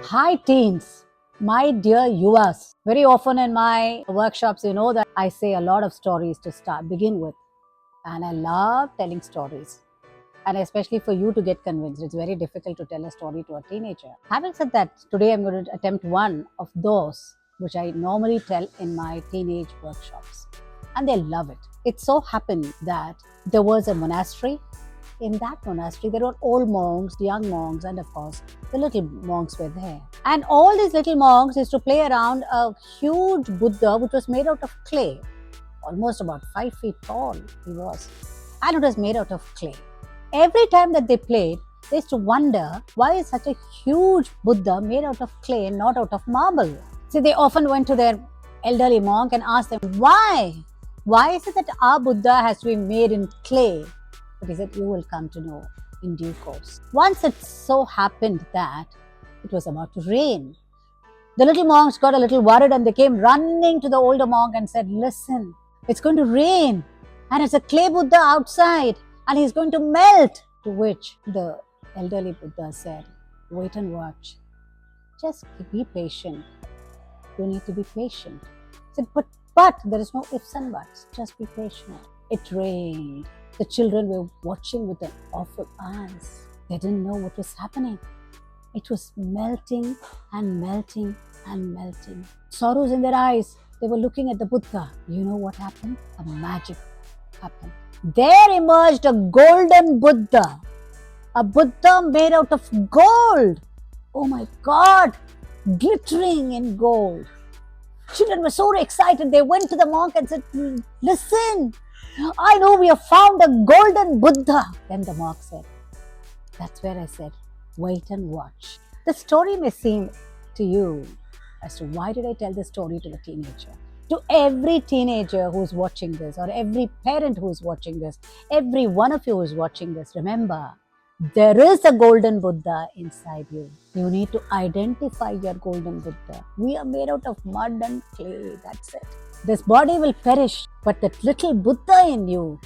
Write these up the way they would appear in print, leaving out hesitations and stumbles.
Hi, teens, my dear Yuvas. Very often in my workshops, you know that I say a lot of stories to begin with, and I love telling stories. And especially for you to get convinced, it's very difficult to tell a story to a teenager. Having said that, today I'm going to attempt one of those which I normally tell in my teenage workshops, and they love it. It so happened that there was a monastery. In that monastery, there were old monks, young monks, and of course, the little monks were there. And all these little monks used to play around a huge Buddha which was made out of clay, almost about 5 feet tall he was, and it was made out of clay. Every time that they played, they used to wonder why is such a huge Buddha made out of clay and not out of marble. See, they often went to their elderly monk and asked them, why? Why is it that our Buddha has to be made in clay? But he said, you will come to know in due course. Once it so happened that it was about to rain. The little monks got a little worried and they came running to the older monk and said, listen, it's going to rain and it's a clay Buddha outside and he's going to melt. To which the elderly Buddha said, wait and watch. Just be patient. You need to be patient. He said, but there is no ifs and buts. Just be patient. It rained. The children were watching with their awful eyes. They didn't know what was happening. It was melting and melting and melting. Sorrows in their eyes. They were looking at the Buddha. You know what happened? A magic happened. There emerged a golden Buddha. A Buddha made out of gold. Oh my God! Glittering in gold. Children were so excited. They went to the monk and said, listen, I know we have found a golden Buddha. Then the monk said, that's where I said, wait and watch. The story may seem to you as to why did I tell this story to the teenager? To every teenager who's watching this, or every parent who's watching this, every one of you who's watching this, remember, there is a golden Buddha inside you. You need to identify your golden Buddha. We are made out of mud and clay, that's it. This body will perish, but that little Buddha in you,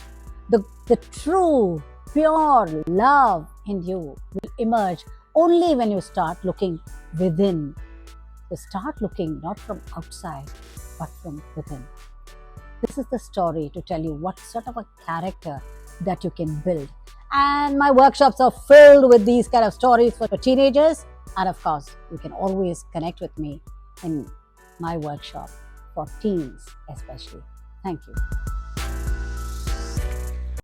the true, pure love in you will emerge only when you start looking within. You start looking not from outside, but from within. This is the story to tell you what sort of a character that you can build. And my workshops are filled with these kind of stories for teenagers. And of course, you can always connect with me in my workshop for teens especially. Thank you.